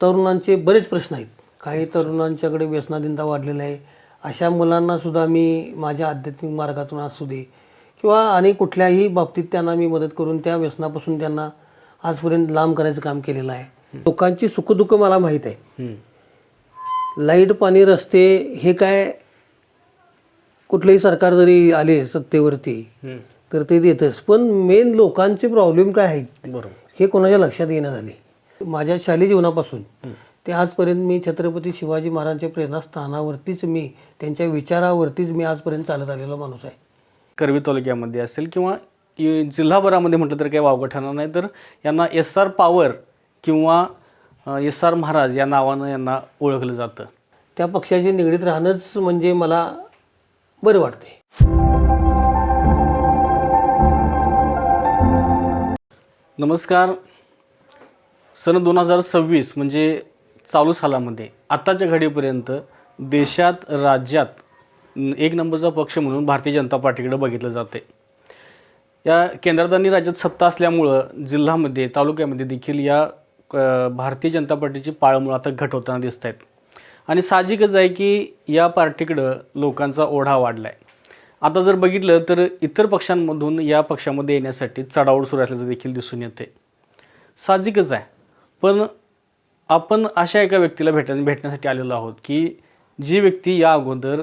तरुणांचे बरेच प्रश्न आहेत. काही तरुणांच्याकडे व्यसनाधीनता वाढलेला आहे. अशा मुलांनासुद्धा मी माझ्या आध्यात्मिक मार्गातून असू दे किंवा आणि कुठल्याही बाबतीत त्यांना मी मदत करून त्या व्यसनापासून त्यांना आजपर्यंत लांब करायचं काम केलेलं आहे. लोकांची सुखदुःख मला माहीत आहे. लाईट, पाणी, रस्ते हे काय कुठलंही सरकार जरी आले सत्तेवरती तर ते देतच, पण मेन लोकांचे प्रॉब्लेम काय आहेत हे कोणाच्या लक्षात येणं झाले. माझ्या शालेय जीवनापासून ते आजपर्यंत मी छत्रपती शिवाजी महाराजांच्या प्रेरणास्थानावरतीच मी त्यांच्या विचारावरतीच मी आजपर्यंत चालत आलेला माणूस आहे. करवी तालुक्यामध्ये असेल किंवा जिल्हाभरामध्ये म्हटलं तर काही वावगं ठरणार नाही, तर यांना SR पॉवर किंवा SR महाराज या नावानं यांना ओळखलं जातं. त्या पक्षाशी निगडीत राहणंच म्हणजे मला बरं वाटते. नमस्कार. सन 2026 म्हणजे चालू सालामध्ये आत्ताच्या घडीपर्यंत देशात, राज्यात एक नंबरचा पक्ष म्हणून भारतीय जनता पार्टीकडे बघितलं जाते. या केंद्रात आणि राज्यात सत्ता असल्यामुळं जिल्ह्यामध्ये, तालुक्यामध्ये देखील या भारतीय जनता पार्टीची पाळंमुळं आता घट होताना दिसत आहेत. आणि साहजिकच आहे की या पार्टीकडं लोकांचा ओढा वाढला आहे. आता जर बघितलं तर इतर पक्षांमधून या पक्षामध्ये येण्यासाठी चढाओढ सुरू असल्याचं देखील दिसून येते. साहजिकच आहे. पण आपण अशा एका व्यक्तीला भेटण्यासाठी आलेलो आहोत की जी व्यक्ती या अगोदर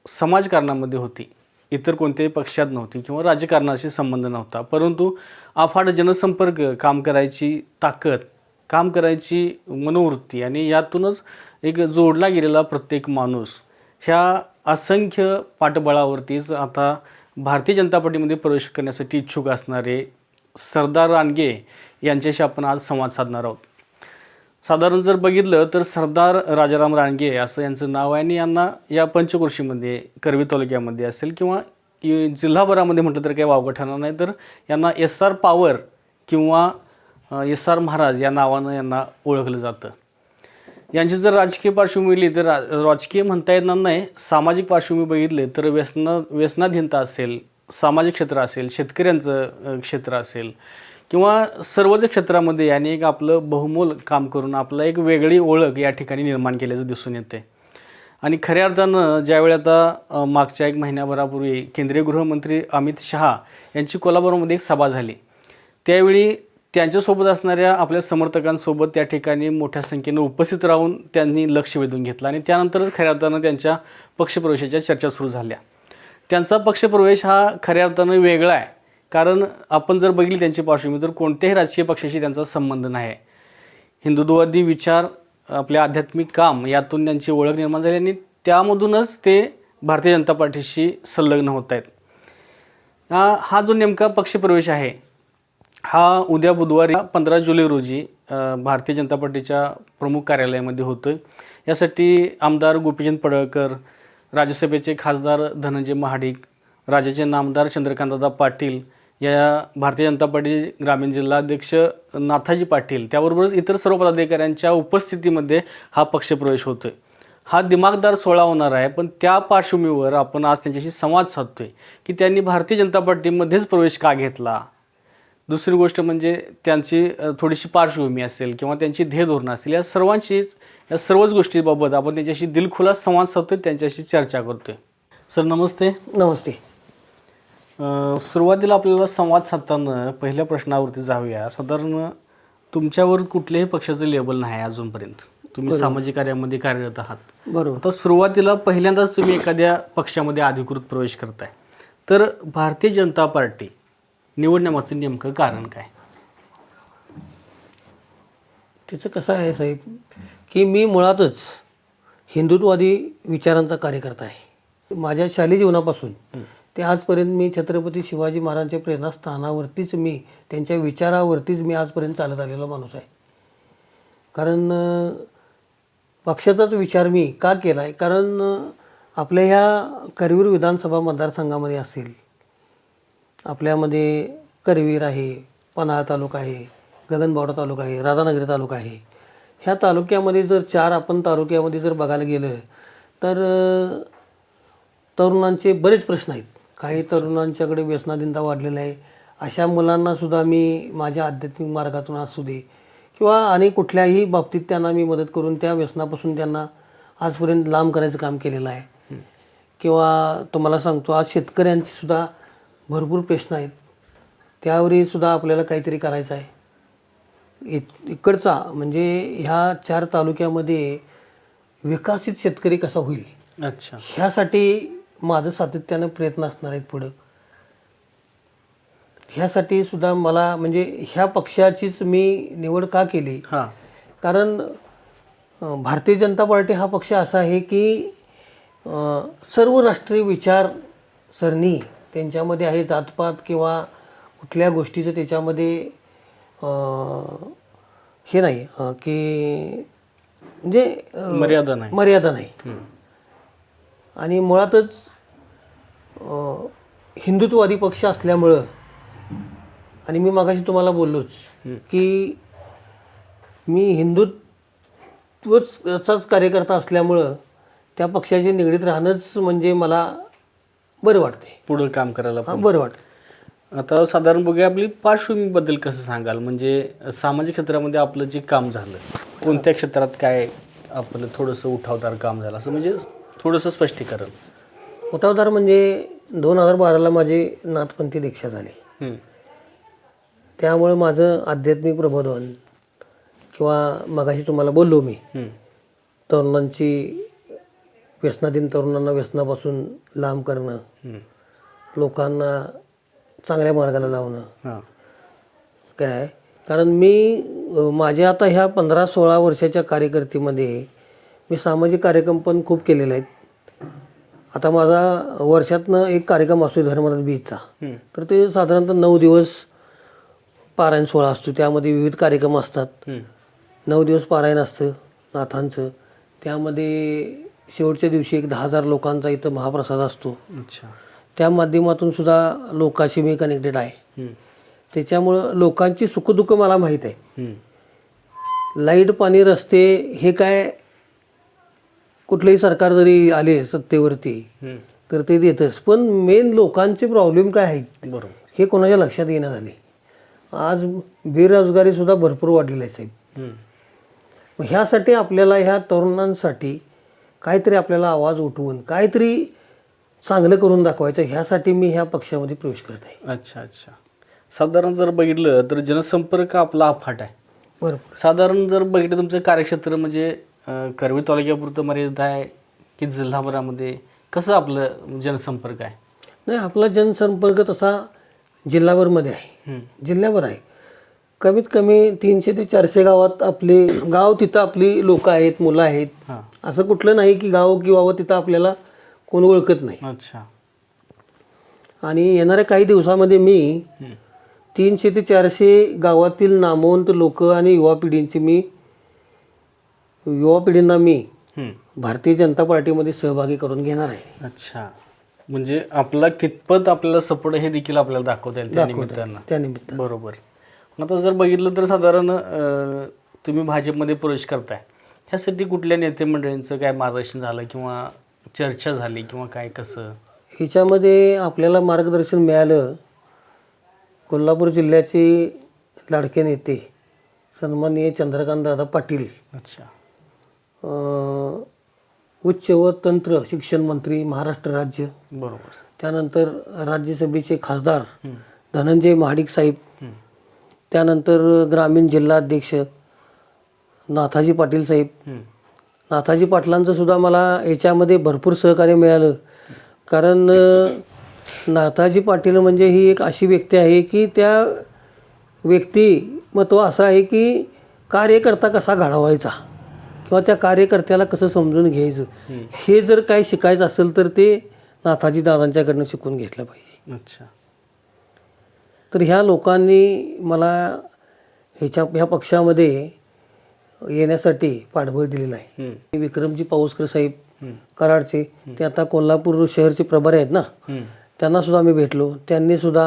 समाजकारणामध्ये होती, इतर कोणत्याही पक्षात नव्हती किंवा राजकारणाशी संबंध नव्हता, परंतु अफाट जनसंपर्क, काम करायची ताकद, काम करायची मनोवृत्ती आणि यातूनच एक जोडला गेलेला प्रत्येक माणूस, ह्या असंख्य पाठबळावरतीच आता भारतीय जनता पार्टीमध्ये प्रवेश करण्यासाठी इच्छुक असणारे सरदार रानगे यांच्याशी आपण आज संवाद साधणार आहोत. साधारण जर बघितलं तर सरदार राजाराम रानगे असं यांचं नाव आहे आणि यांना या पंचक्रोशीमध्ये, करवी तालुक्यामध्ये असेल किंवा जिल्हाभरामध्ये म्हटलं तर काही वावगं ठरणार नाही, तर यांना SR पॉवर किंवा SR महाराज या नावानं यांना ओळखलं जातं. यांची जर राजकीय पार्श्वभूमी तर राजकीय म्हणता येणार नाही, सामाजिक पार्श्वभूमी बघितले तर व्यसनाधीनता असेल, सामाजिक क्षेत्र असेल, शेतकऱ्यांचं क्षेत्र असेल किंवा सर्वच क्षेत्रामध्ये यांनी एक आपलं बहुमोल काम करून आपलं एक वेगळी ओळख या ठिकाणी निर्माण केल्याचं दिसून येते. आणि खऱ्या अर्थानं ज्यावेळी आता मागच्या एक महिन्याभरापूर्वी केंद्रीय गृहमंत्री अमित शहा यांची कोल्हापूरमध्ये एक सभा झाली, त्यावेळी त्यांच्यासोबत असणाऱ्या आपल्या समर्थकांसोबत त्या ठिकाणी मोठ्या संख्येनं उपस्थित राहून त्यांनी लक्ष वेधून घेतलं आणि त्यानंतरच खऱ्या अर्थानं त्यांच्या पक्षप्रवेशाच्या चर्चा सुरू झाल्या. त्यांचा पक्षप्रवेश हा खऱ्या अर्थानं वेगळा आहे, कारण आपण जर बघितली त्यांची पार्श्वभूमी तर कोणत्याही राजकीय पक्षाशी त्यांचा संबंध नाही. हिंदुत्ववादी विचार, आपले आध्यात्मिक काम यातून त्यांची ओळख निर्माण झाली आणि त्यामधूनच ते भारतीय जनता पार्टीशी संलग्न होत आहेत. हा जो नेमका पक्षप्रवेश आहे हा उद्या बुधवारी 15 जुलै रोजी भारतीय जनता पार्टीच्या प्रमुख कार्यालयामध्ये होतो आहे. यासाठी आमदार गोपीचंद पडळकर, राज्यसभेचे खासदार धनंजय महाडिक, राज्याचे नामदार चंद्रकांतदादा पाटील, या भारतीय जनता पार्टी ग्रामीण जिल्हाध्यक्ष नाथाजी पाटील, त्याबरोबरच इतर सर्व पदाधिकाऱ्यांच्या उपस्थितीमध्ये हा पक्षप्रवेश होतो आहे. हा दिमागदार सोहळा होणार आहे, पण त्या पार्श्वभूमीवर आपण आज त्यांच्याशी संवाद साधतोय की त्यांनी भारतीय जनता पार्टीमध्येच प्रवेश का घेतला. दुसरी गोष्ट म्हणजे त्यांची थोडीशी पार्श्वभूमी असेल किंवा त्यांची ध्येय धोरणं असेल, या सर्वच गोष्टीबाबत आपण त्यांच्याशी दिलखुलास संवाद साधतोय, त्यांच्याशी चर्चा करतोय. सर नमस्ते. नमस्ते. सुरुवातीला आपल्याला संवाद साधताना पहिल्या प्रश्नावरती जाऊया. साधारण तुमच्यावर कुठल्याही पक्षाचं लेबल नाही अजूनपर्यंत, तुम्ही सामाजिक कार्यामध्ये कार्यरत आहात. बरोबर. तर सुरुवातीला पहिल्यांदाच तुम्ही एखाद्या पक्षामध्ये अधिकृत प्रवेश करताय, तर भारतीय जनता पार्टी निवडण्यामागचं नेमकं कारण काय? त्याचं कसं आहे साहेब की मी मुळातच हिंदुत्ववादी विचारांचा कार्यकर्ता आहे. माझ्या शालेय जीवनापासून ते आजपर्यंत मी छत्रपती शिवाजी महाराजांच्या प्रेरणास्थानावरतीच मी त्यांच्या विचारावरतीच मी आजपर्यंत चालत आलेला माणूस आहे. कारण पक्षाचाच विचार मी का केला आहे, कारण आपल्या ह्या करवीर विधानसभा मतदारसंघामध्ये असेल, आपल्यामध्ये करवीर आहे, पन्हाळा तालुका आहे, गगनबावडा तालुका आहे, राधानगरी तालुका आहे. ह्या तालुक्यामध्ये जर आपण तालुक्यामध्ये जर बघायला गेलं तर तरुणांचे बरेच प्रश्न आहेत. काही तरुणांच्याकडे व्यसनाधीनता वाढलेला आहे. अशा मुलांनासुद्धा मी माझ्या आध्यात्मिक मार्गातून असू दे किंवा आणि कुठल्याही बाबतीत त्यांना मी मदत करून त्या व्यसनापासून त्यांना आजपर्यंत लांब करायचं काम केलेलं आहे. किंवा तुम्हाला सांगतो, आज शेतकऱ्यांचे सुद्धा भरपूर प्रश्न आहेत, त्यावरही सुद्धा आपल्याला काहीतरी करायचं आहे. इकडचा म्हणजे ह्या 4 तालुक्यामध्ये विकसित शेतकरी कसा होईल, अच्छा. ह्यासाठी माझं सातत्यानं प्रयत्न असणार आहेत पुढं. ह्यासाठी सुद्धा मला म्हणजे ह्या पक्षाचीच मी निवड का केली, हां. कारण भारतीय जनता पार्टी हा पक्ष असा आहे की सर्व राष्ट्रीय विचारसरणी त्यांच्यामध्ये आहे. जातपात किंवा कुठल्या गोष्टीचं त्याच्यामध्ये हे नाही की म्हणजे मर्यादा नाही. आणि मुळातच हिंदुत्ववादी पक्ष असल्यामुळं, आणि मी मागाशी तुम्हाला बोललोच की मी हिंदुत्वचाच कार्यकर्ता असल्यामुळं त्या पक्षाशी निगडीत राहणंच म्हणजे मला बरं वाटते, पुढं काम करायला. बरं वाटतं. आता साधारण बघूया, आपली पार्श्वभूमीबद्दल कसं सांगाल? म्हणजे सामाजिक क्षेत्रामध्ये आपलं जे काम झालं, कोणत्या क्षेत्रात काय आपलं थोडंसं उठावदार काम झालं, असं म्हणजे थोडंसं स्पष्टीकरण. उठावदार म्हणजे 2012ला माझी नाथपंथी दीक्षा झाली. त्यामुळे माझं आध्यात्मिक प्रबोधन किंवा मगाशी तुम्हाला बोललो मी, तरुणांची व्यसनाधीन तरुणांना व्यसनापासून लांब करणं, लोकांना चांगल्या मार्गाला लावणं काय. कारण मी माझ्या आता ह्या 15-16 वर्षाच्या कारकिर्दीमध्ये मी सामाजिक कार्यक्रम पण खूप केलेले आहेत. आता माझा वर्षातनं एक कार्यक्रम असतो धर्मरथ बीजचा, तर ते साधारणतः 9 दिवस पारायण सोहळा असतो. त्यामध्ये विविध कार्यक्रम असतात. 9 दिवस पारायण असतं नाथांचं. त्यामध्ये शेवटच्या दिवशी एक 10,000 लोकांचा इथं महाप्रसाद असतो. अच्छा. त्या माध्यमातून सुद्धा लोकांशी मी कनेक्टेड आहे. त्याच्यामुळं लोकांची सुखदुःख मला माहीत आहे. लाईट, पाणी, रस्ते हे काय कुठलेही सरकार जरी आले सत्तेवरती तर ते देतच, पण मेन लोकांचे प्रॉब्लेम काय आहेत बरोबर हे कोणाच्या लक्षात येणं झाले. आज बेरोजगारी सुद्धा भरपूर वाढलेली आहे साहेब. मग ह्यासाठी आपल्याला ह्या तरुणांसाठी काहीतरी आपल्याला आवाज उठवून काहीतरी चांगलं करून दाखवायचं, ह्यासाठी मी ह्या पक्षामध्ये प्रवेश करत आहे. अच्छा अच्छा. साधारण जर बघितलं तर जनसंपर्क आपला अफाट आहे. बरोबर. साधारण जर बघितलं तुमचं कार्यक्षेत्र म्हणजे करवी तालुक्यापुरतं मर्यादित आहे की जिल्हाभरामध्ये कसं आपलं जनसंपर्क आहे? नाही, आपला जनसंपर्क तसा जिल्हाभरमध्ये आहे. जिल्ह्याभर आहे. कमीत कमी 300 ते 400 गावात आपले गाव, तिथं आपली लोक आहेत, मुलं आहेत. असं कुठलं नाही की गाव किंवा तिथं आपल्याला कोण ओळखत नाही. अच्छा. आणि येणाऱ्या काही दिवसामध्ये मी 300 ते 400 गावातील नामवंत लोक आणि युवा पिढींना मी भारतीय जनता पार्टीमध्ये सहभागी करून घेणार आहे. अच्छा. म्हणजे आपला कितपत आपल्याला सपोर्ट हे देखील आपल्याला दाखवता येईल त्या निमित्तानं. बरोबर. आता जर बघितलं तर साधारण तुम्ही भाजपमध्ये प्रवेश करताय, ह्यासाठी कुठल्या नेते मंडळींचं काय मार्गदर्शन झालं किंवा चर्चा झाली किंवा काय कसं? ह्याच्यामध्ये आपल्याला मार्गदर्शन मिळालं. कोल्हापूर जिल्ह्याचे लाडके नेते सन्माननीय चंद्रकांत दादा पाटील, अच्छा, उच्च व तंत्र शिक्षण मंत्री महाराष्ट्र राज्य, बरोबर. त्यानंतर राज्यसभेचे खासदार धनंजय महाडिक साहेब, त्यानंतर ग्रामीण जिल्हाध्यक्ष नाथाजी पाटील साहेब. नाथाजी पाटलांचं सुद्धा मला याच्यामध्ये भरपूर सहकार्य मिळालं. कारण नाथाजी पाटील म्हणजे ही एक अशी व्यक्ती आहे की त्या व्यक्तिमत्व असं आहे की कार्यकर्ता कसा घडवायचा किंवा त्या कार्यकर्त्याला कसं समजून घ्यायचं, हे जर काही शिकायचं असेल तर ते नाथाजी दादांच्याकडनं शिकून घेतलं पाहिजे. अच्छा. तर ह्या लोकांनी मला ह्या पक्षामध्ये येण्यासाठी पाठबळ दिलेलं आहे. विक्रमजी पाऊसकर साहेब कराडचे, ते आता कोल्हापूर शहरचे प्रभारी आहेत ना, त्यांना सुद्धा आम्ही भेटलो. त्यांनी सुद्धा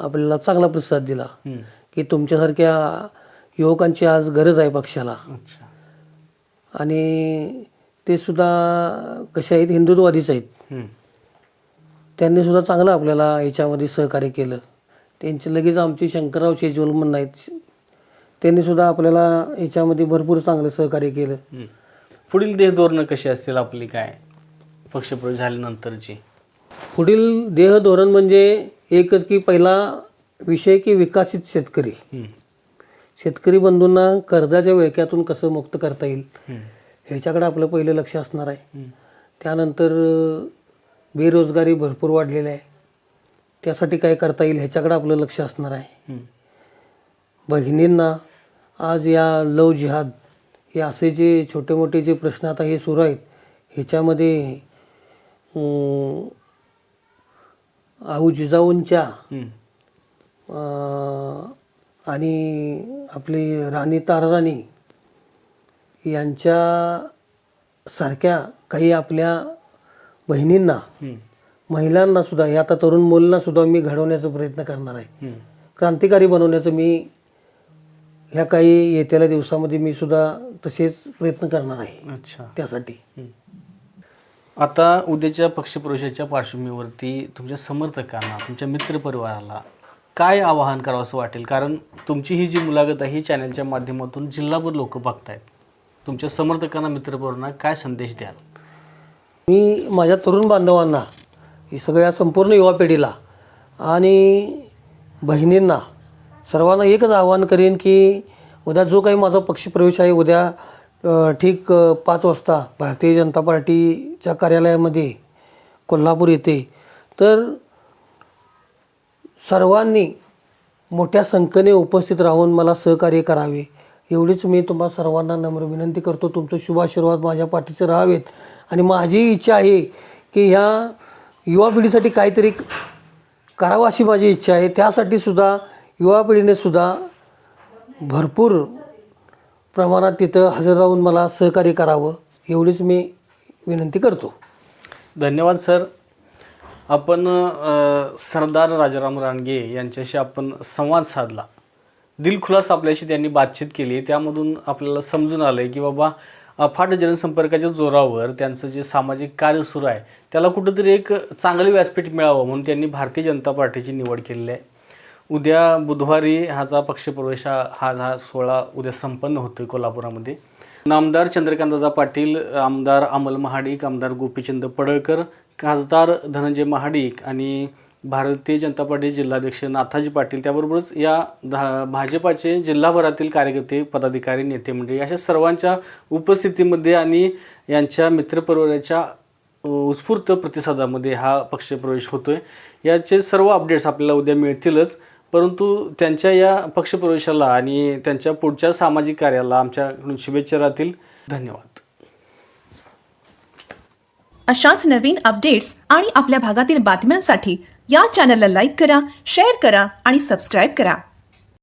आपल्याला चांगला प्रतिसाद दिला की तुमच्यासारख्या युवकांची आज गरज आहे पक्षाला. अच्छा. आणि ते सुद्धा कसे आहेत, हिंदुत्ववादीच आहेत. त्यांनी सुद्धा चांगलं आपल्याला याच्यामध्ये सहकार्य केलं. त्यांचे लगेच आमचे शंकरराव शेजवल म्हणून आहेत, त्यांनी सुद्धा आपल्याला याच्यामध्ये भरपूर चांगलं सहकार्य केलं. पुढील देहधोरणं कशी असतील आपली, काय पक्षप्रवेश झाल्यानंतरची? पुढील देह धोरण म्हणजे एकच की पहिला विषय की विकसित शेतकरी. शेतकरी बंधूंना कर्जाच्या विळख्यातून कसं मुक्त करता येईल ह्याच्याकडे आपलं पहिलं लक्ष असणार आहे. त्यानंतर बेरोजगारी भरपूर वाढलेली आहे, त्यासाठी काय करता येईल ह्याच्याकडे आपलं लक्ष असणार आहे. बहिणींना आज या लव जिहाद हे असे जे छोटे मोठे जे प्रश्न आता हे सुरू आहेत ह्याच्यामध्ये आऊ जिजाऊंच्या आणि आपली राणी ताराराणी यांच्यासारख्या काही आपल्या बहिणींना, महिलांना सुद्धा, या आता तरुण मुलांना सुद्धा मी घडवण्याचा प्रयत्न करणार आहे. क्रांतिकारी बनवण्याचं मी ह्या काही येत्याल्या दिवसामध्ये मी सुद्धा तसेच प्रयत्न करणार आहे. अच्छा. त्यासाठी आता उद्याच्या पक्षप्रवेशाच्या पार्श्वभूमीवरती तुमच्या समर्थकांना, तुमच्या मित्रपरिवाराला काय आवाहन करावं असं वाटेल? कारण तुमची ही जी मुलाखत आहे ही चॅनलच्या माध्यमातून जिल्हाभर लोक बघतायत. तुमच्या समर्थकांना, मित्रपरिवारांना काय संदेश द्याल? मी माझ्या तरुण बांधवांना, ही सगळ्या संपूर्ण युवा पिढीला आणि बहिणींना सर्वांना एकच आवाहन करेन की उद्या जो काही माझा पक्षप्रवेश आहे, उद्या ठीक 5 वाजता भारतीय जनता पार्टीच्या कार्यालयामध्ये कोल्हापूर येथे, तर सर्वांनी मोठ्या संख्येने उपस्थित राहून मला सहकार्य करावे एवढीच मी तुम्हा सर्वांना नम्र विनंती करतो. तुमचं शुभाशीर्वाद माझ्या पाठीचे राहावेत आणि माझी इच्छा आहे की ह्या युवा पिढीसाठी काहीतरी करावं अशी माझी इच्छा आहे. त्यासाठी सुद्धा युवा पिढीने सुद्धा भरपूर प्रमाणात तिथं हजर राहून मला सहकार्य करावं एवढीच मी विनंती करतो. धन्यवाद सर. आपण सरदार राजाराम रानगे यांच्याशी आपण संवाद साधला, दिलखुलास आपल्याशी त्यांनी बातचीत केली. त्यामधून आपल्याला समजून आलं आहे की बाबा अफाट जनसंपर्काच्या जोरावर त्यांचं जे सामाजिक कार्य सुरू आहे त्याला कुठंतरी एक चांगलं व्यासपीठ मिळावं म्हणून त्यांनी भारतीय जनता पार्टीची निवड केलेली आहे. उद्या बुधवारी ह्याचा पक्षप्रवेश हा सोहळा उद्या संपन्न होतो कोल्हापुरामध्ये. आमदार चंद्रकांतदादा पाटील, आमदार अमल महाडिक, आमदार गोपीचंद पडळकर, खासदार धनंजय महाडिक आणि भारतीय जनता पार्टी जिल्हाध्यक्ष नाथाजी पाटील, त्याबरोबरच या भाजपाचे जिल्हाभरातील कार्यकर्ते, पदाधिकारी, नेते मंडळी अशा सर्वांच्या उपस्थितीमध्ये आणि यांच्या मित्रपरिवाराच्या उत्स्फूर्त प्रतिसादामध्ये हा पक्षप्रवेश होतो आहे. याचे सर्व अपडेट्स आपल्याला उद्या मिळतीलच, परंतु त्यांच्या या पक्षप्रवेशाला आणि त्यांच्या पुढच्या सामाजिक कार्याला आमच्याकडून शुभेच्छा राहतील. धन्यवाद. अशाच नवीन अपडेट्स आणि आपल्या भागातील बातम्यांसाठी या चॅनलला लाईक करा, शेअर करा आणि सबस्क्राईब करा.